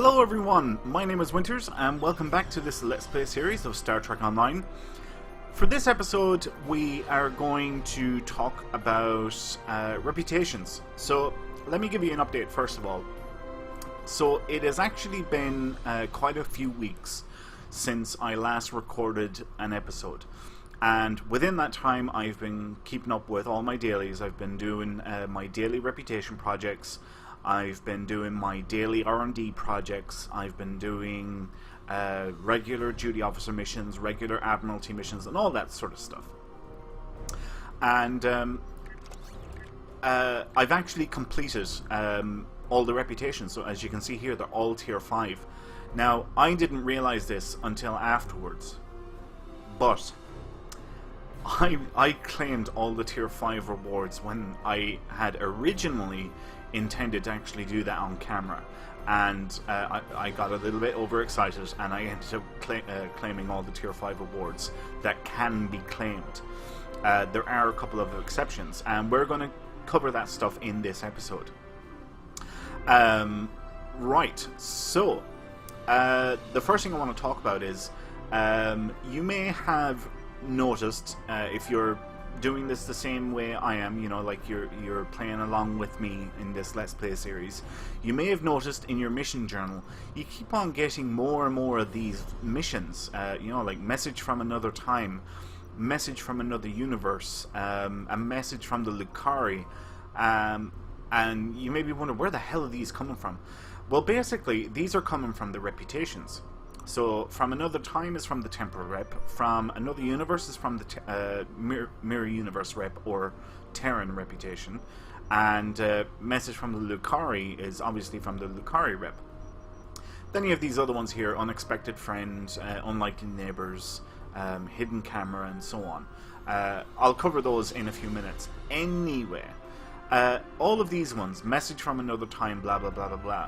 Hello everyone, my name is Winters and welcome back to this Let's Play series of Star Trek Online. For this episode we are going to talk about reputations. So let me give you an update first of all. So it has actually been quite a few weeks since I last recorded an episode. And within that time I've been keeping up with all my dailies. I've been doing my daily reputation projects. I've been doing my daily R&D projects. I've been doing regular duty officer missions, regular admiralty missions, and all that sort of stuff. And I've actually completed all the reputations. So as you can see here, they're all tier 5. Now, I didn't realize this until afterwards, but I claimed all the tier 5 rewards when I had originally intended to actually do that on camera, and I got a little bit overexcited and I ended up claiming all the tier 5 rewards that can be claimed. There are a couple of exceptions and we're going to cover that stuff in this episode. Right, so the first thing I want to talk about is you may have noticed, if you're doing this the same way I am, you know, like you're playing along with me in this Let's Play series, you may have noticed in your mission journal you keep on getting more and more of these missions, you know, like message from another time, message from another universe, a message from the Lucari, and you may be wondering, where the hell are these coming from? Well, basically these are coming from the reputations. So, from another time is from the temporal rep, from another universe is from the mirror universe rep, or Terran reputation, and message from the Lucari is obviously from the Lucari rep. Then you have these other ones here: unexpected friend, unlikely neighbors, hidden camera, and so on. I'll cover those in a few minutes. Anyway, all of these ones, message from another time, blah blah blah blah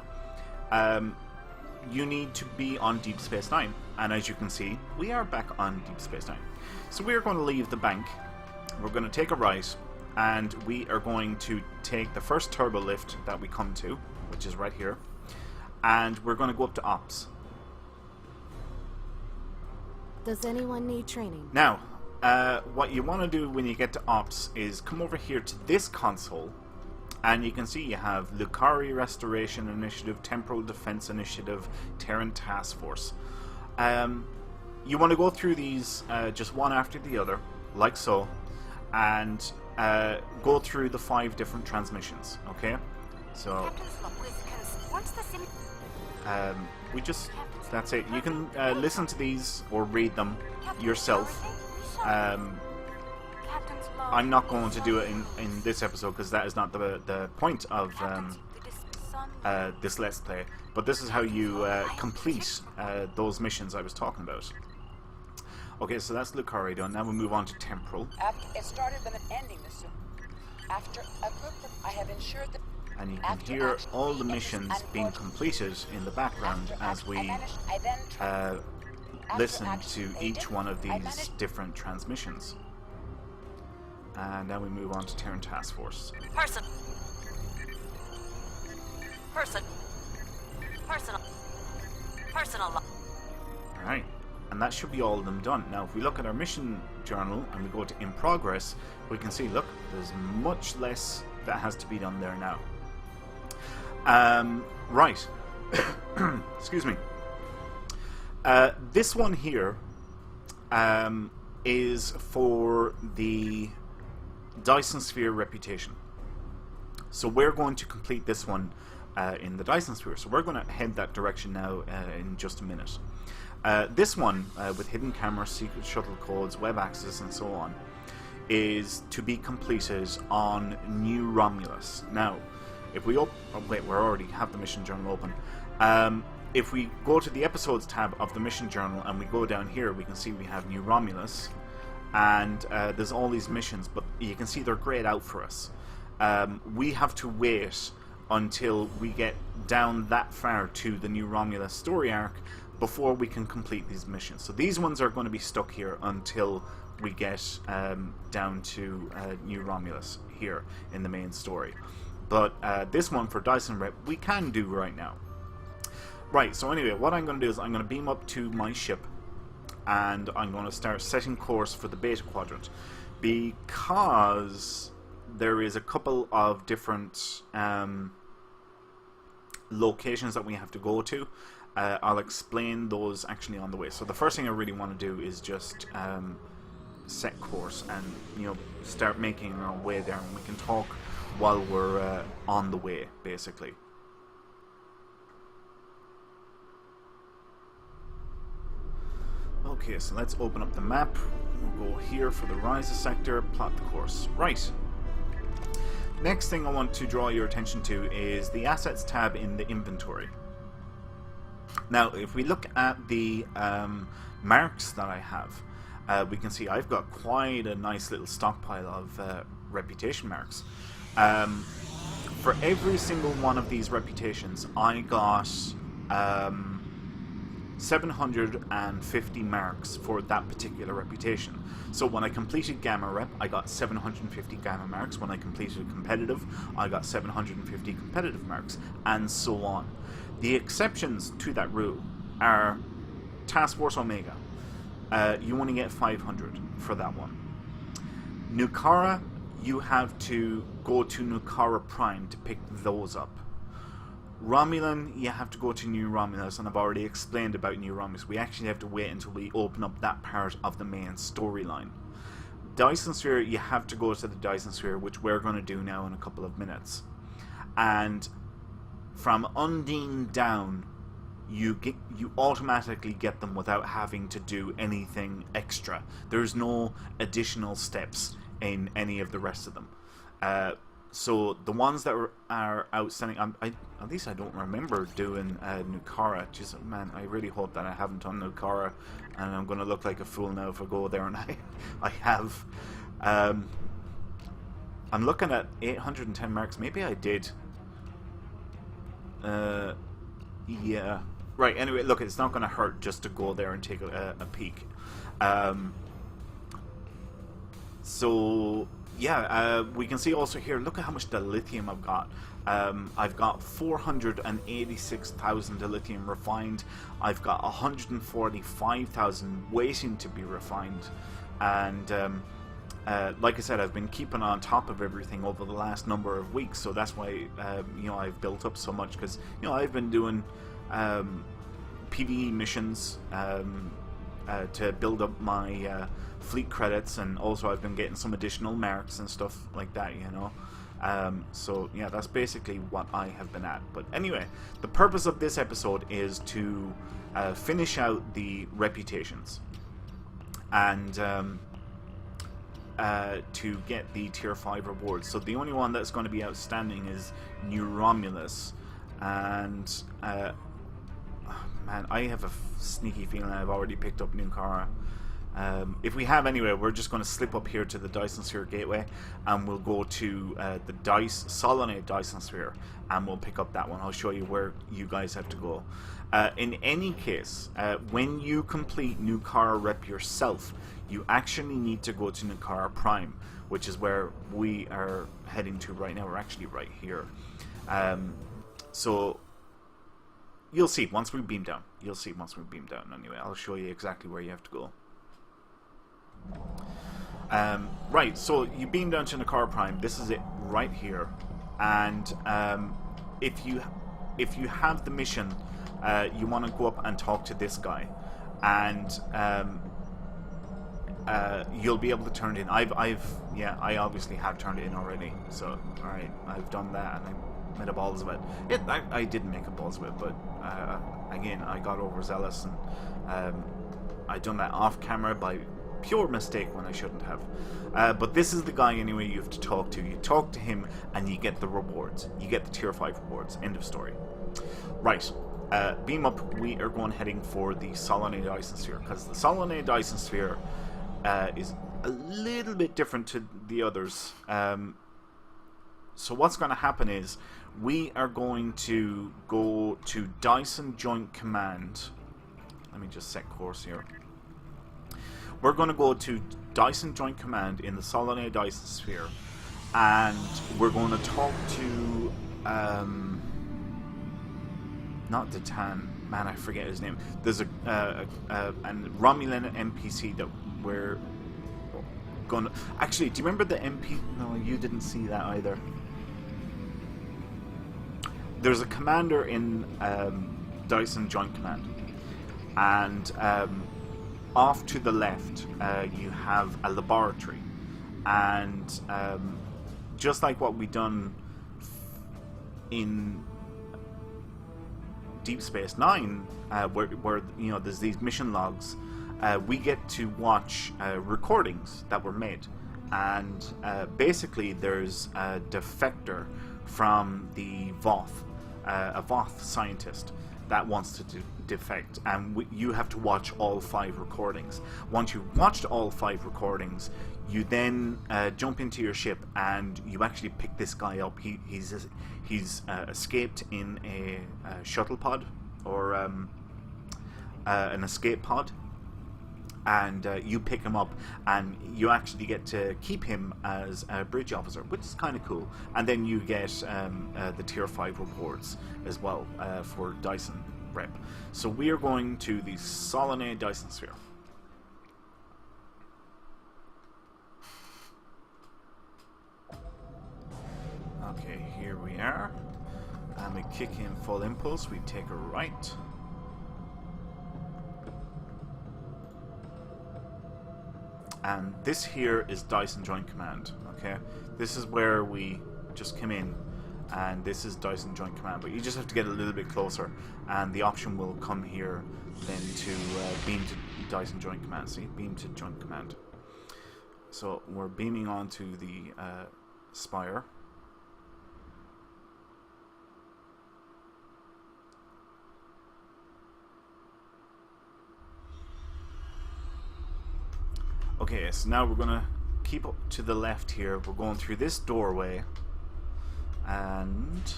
blah. You need to be on Deep Space Nine, and as you can see, we are back on Deep Space Nine. So we are going to leave the bank, we're going to take a right, and we are going to take the first turbo lift that we come to, which is right here, and we're going to go up to Ops. Does anyone need training? Now, what you want to do when you get to Ops is come over here to this console, and you can see you have Lucari Restoration Initiative, Temporal Defense Initiative, Terran Task Force. You want to go through these just one after the other, like so, and go through the 5 different transmissions, okay? So, that's it. You can listen to these or read them yourself. I'm not going to do it in this episode because that is not the point of this Let's Play. But this is how you complete those missions I was talking about. Okay, so that's Lucari done. Now we move on to Temporal. After it started the ending the soon. After a group that I have ensured that. And you can hear all the missions being completed in the background as we listen to each one of these different transmissions. And now we move on to Terran Task Force. Person. Personal. Alright, and that should be all of them done. Now if we look at our mission journal and we go to in progress, we can see, look, there's much less that has to be done there now. Right. Excuse me. This one here is for the Dyson Sphere reputation. So we're going to complete this one in the Dyson Sphere. So we're going to head that direction now in just a minute. This one, with hidden camera, secret shuttle codes, web access, and so on, is to be completed on New Romulus. Now, if we wait, we already have the mission journal open. If we go to the episodes tab of the mission journal and we go down here, we can see we have New Romulus. And there's all these missions, but you can see they're grayed out for us. We have to wait until we get down that far to the New Romulus story arc before we can complete these missions. So these ones are going to be stuck here until we get down to New Romulus here in the main story. But this one for Dyson Rep we can do right now. Right, so anyway, what I'm going to do is I'm going to beam up to my ship, and I'm going to start setting course for the Beta Quadrant, because there is a couple of different locations that we have to go to. I'll explain those actually on the way. So the first thing I really want to do is just set course and start making our way there, and we can talk while we're on the way, basically. Okay, so let's open up the map. We'll go here for the Ryza sector, plot the course. Right. Next thing I want to draw your attention to is the Assets tab in the inventory. Now, if we look at the marks that I have, we can see I've got quite a nice little stockpile of reputation marks. For every single one of these reputations, I got 750 marks for that particular reputation. So when I completed Gamma Rep, I got 750 Gamma marks. When I completed Competitive, I got 750 Competitive marks, and so on. The exceptions to that rule are Task Force Omega. You only get 500 for that one. Nukara, you have to go to Nukara Prime to pick those up. Romulan, you have to go to New Romulus, and I've already explained about New Romulus. We actually have to wait until we open up that part of the main storyline. Dyson Sphere, you have to go to the Dyson Sphere, which we're going to do now in a couple of minutes. And from Undine down, you automatically get them without having to do anything extra. There's no additional steps in any of the rest of them. So the ones that are outstanding, at least I don't remember doing Nukara. Just, man, I really hope that I haven't done Nukara, and I'm going to look like a fool now if I go there and I have. I'm looking at 810 marks. Maybe I did. Yeah. Right, anyway, look, it's not going to hurt just to go there and take a peek. So... yeah, we can see also here, look at how much dilithium I've got. I've got 486,000 dilithium refined. I've got 145,000 waiting to be refined. And like I said, I've been keeping on top of everything over the last number of weeks. So that's why, I've built up so much. Because, I've been doing PvE missions to build up my... fleet credits, and also I've been getting some additional marks and stuff like that, so yeah, that's basically what I have been at. But anyway, the purpose of this episode is to finish out the reputations and to get the tier 5 rewards. So the only one that's going to be outstanding is New Romulus, and man, I have a sneaky feeling I've already picked up Nukara. If we have, anyway, we're just going to slip up here to the Dyson Sphere Gateway, and we'll go to the Solonate Dyson Sphere, and we'll pick up that one. I'll show you where you guys have to go. In any case, when you complete Nukara Rep yourself, you actually need to go to Nukara Prime, which is where we are heading to right now. We're actually right here. So you'll see once we beam down. You'll see once we beam down. Anyway, I'll show you exactly where you have to go. Right, so you beam down to Nukara Prime. This is it right here, and if you have the mission, you want to go up and talk to this guy, and you'll be able to turn it in. I obviously have turned it in already. So alright, I've done that, and I made a balls of it. I didn't make a balls of it, but again, I got overzealous, and I done that off camera by pure mistake when I shouldn't have. But this is the guy anyway you have to talk to. You talk to him and you get the rewards. You get the tier 5 rewards. End of story. Right. Beam up. We are heading for the Solonate Dyson Sphere, because the Solonate Dyson Sphere is a little bit different to the others. So what's going to happen is we are going to go to Dyson Joint Command. Let me just set course here. We're going to go to Dyson Joint Command in the Solonate Dyson Sphere, and we're going to talk to not Detan. man, I forget his name. There's a Romulan NPC that we're going to... Actually, do you remember the MP... No, you didn't see that either. There's a commander in Dyson Joint Command. And off to the left, you have a laboratory. And just like what we done in Deep Space Nine, where you know there's these mission logs, we get to watch recordings that were made, and basically there's a defector from the Voth, a Voth scientist that wants to defect, and you have to watch all 5 recordings. Once you've watched all 5 recordings, you then jump into your ship and you actually pick this guy up. He's escaped in a shuttle pod or an escape pod, and you pick him up and you actually get to keep him as a bridge officer, which is kind of cool. And then you get the tier 5 rewards as well for Dyson rep. So we are going to the Solanae Dyson Sphere. Okay, here we are. And we kick in full impulse. We take a right. And this here is Dyson Joint Command. Okay, this is where we just came in, and this is Dyson Joint Command. But you just have to get a little bit closer, and the option will come here then to beam to Dyson Joint Command. See, beam to Joint Command. So we're beaming onto the spire. Okay, so now we're gonna keep up to the left here. We're going through this doorway, and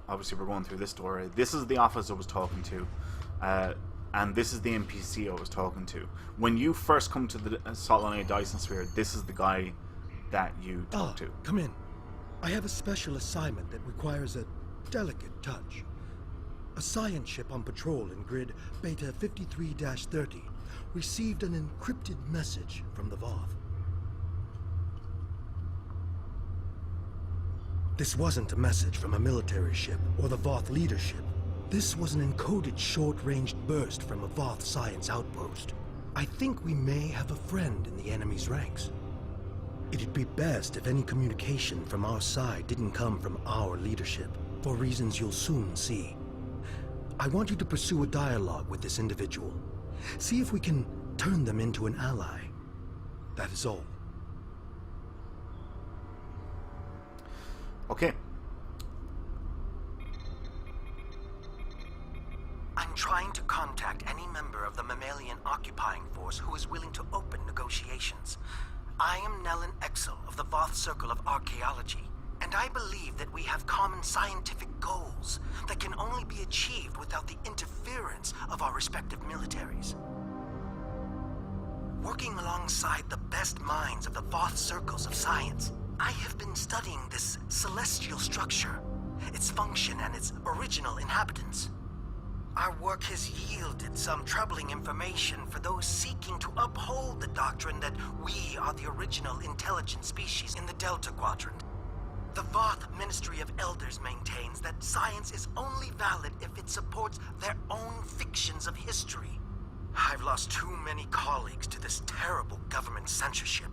obviously we're going through this doorway. This is the office I was talking to, and this is the NPC I was talking to. When you first come to the Solanae Dyson Sphere, this is the guy that you talk to. Come in. I have a special assignment that requires a delicate touch. A science ship on patrol in grid Beta 53-30 received an encrypted message from the Voth. This wasn't a message from a military ship or the Voth leadership. This was an encoded short-ranged burst from a Voth science outpost. I think we may have a friend in the enemy's ranks. It'd be best if any communication from our side didn't come from our leadership, for reasons you'll soon see. I want you to pursue a dialogue with this individual. See if we can turn them into an ally. That is all. Okay. I'm trying to contact any member of the mammalian occupying force who is willing to open negotiations. I am Nellen Exel of the Voth Circle of Archaeology, and I believe that we have common scientific goals that can only be achieved without the interference of our respective militaries. Working alongside the best minds of the Voth circles of science, I have been studying this celestial structure, its function and its original inhabitants. Our work has yielded some troubling information for those seeking to uphold the doctrine that we are the original intelligent species in the Delta Quadrant. The Voth Ministry of Elders maintains that science is only valid if it supports their own fictions of history. I've lost too many colleagues to this terrible government censorship.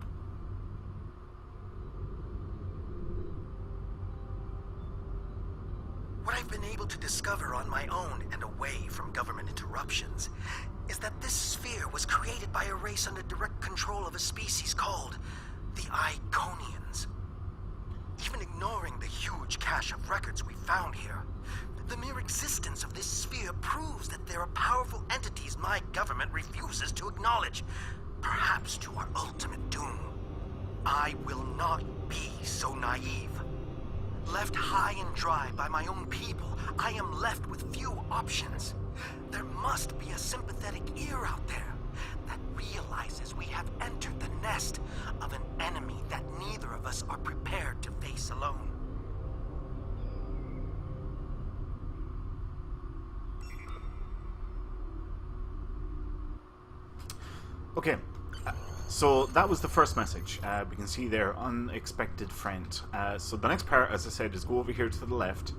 What I've been able to discover on my own and away from government interruptions is that this sphere was created by a race under direct control of a species called the Iconians. Even ignoring the huge cache of records we found here, the mere existence of this sphere proves that there are powerful entities my government refuses to acknowledge, perhaps to our ultimate doom. I will not be so naive. Left high and dry by my own people, I am left with few options. There must be a sympathetic ear out there that realizes we have entered the nest of an enemy that neither of us are prepared to face alone. Okay, so that was the first message. We can see there, unexpected friend. So the next part, as I said, is go over here to the left,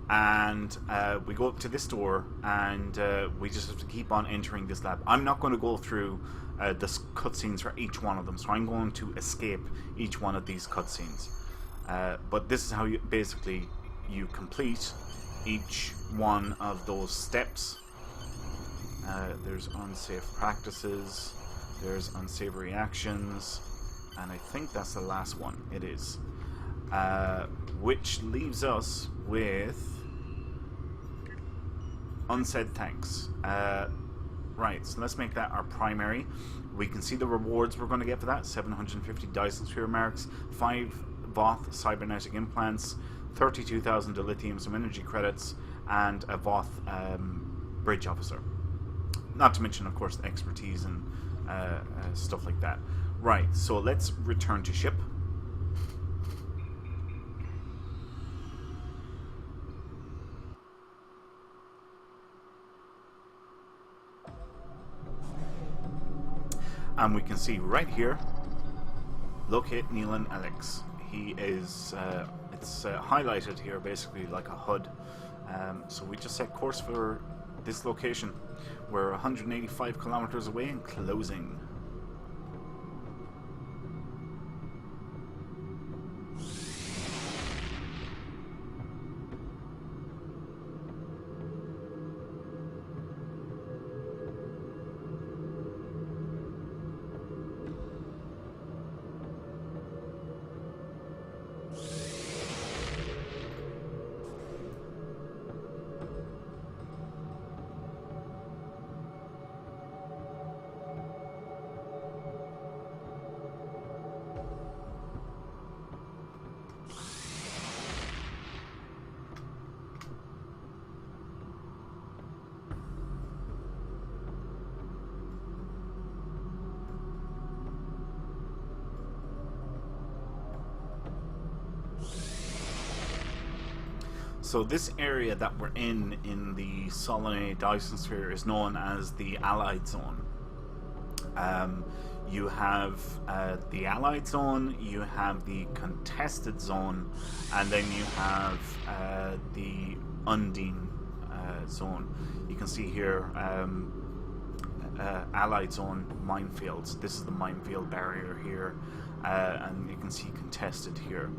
and we go up to this door, and we just have to keep on entering this lab. I'm not going to go through the cutscenes for each one of them, so I'm going to escape each one of these cutscenes. But this is how you basically you complete each one of those steps. There's unsafe practices, there's unsavory actions, and I think that's the last one. It is. Which leaves us with unsaid thanks. Right, so let's make that our primary. We can see the rewards we're going to get for that. 750 Dyson Sphere marks, 5 Voth cybernetic implants, 32,000 dilithium, some energy credits, and a Voth bridge officer. Not to mention, of course, the expertise and stuff like that. Right, so let's return to ship. And we can see right here, locate Neelan Alex. He is, it's highlighted here basically like a HUD. So we just set course for this location. We're 185 kilometers away and closing. So this area that we're in the Solanae Dyson Sphere is known as the Allied Zone. You have the Allied Zone, you have the Contested Zone, and then you have the Undine Zone. You can see here Allied Zone minefields. This is the minefield barrier here, and you can see Contested here.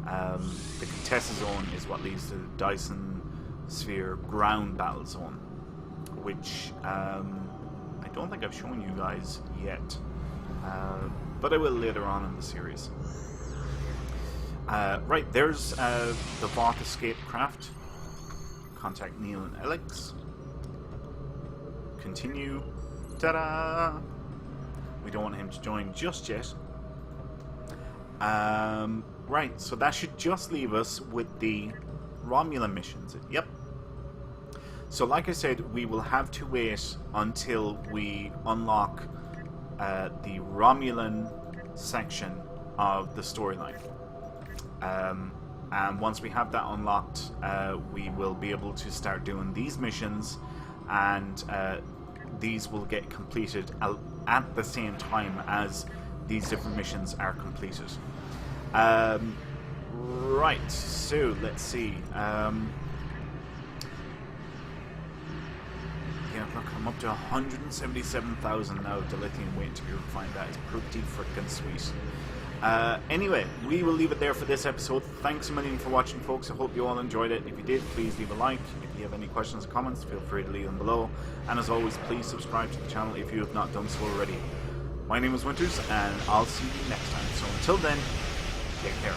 The Contested Zone is what leads to the Dyson Sphere Ground Battle Zone, which I don't think I've shown you guys yet, but I will later on in the series. Right, there's the Voth escape craft. Contact Neil and Alex. Continue. Ta-da! We don't want him to join just yet. Right, so that should just leave us with the Romulan missions. Yep. So like I said, we will have to wait until we unlock the Romulan section of the storyline. And once we have that unlocked, we will be able to start doing these missions, and these will get completed at the same time as these different missions are completed. Right, so let's see. Yeah, look, I'm up to 177,000 now of dilithium waiting to be refined. That is pretty freaking sweet. Anyway, we will leave it there for this episode. Thanks a million for watching, folks. I hope you all enjoyed it. If you did, please leave a like. If you have any questions or comments, feel free to leave them below. And as always, please subscribe to the channel if you have not done so already. My name is Winters, and I'll see you next time. So until then, take care.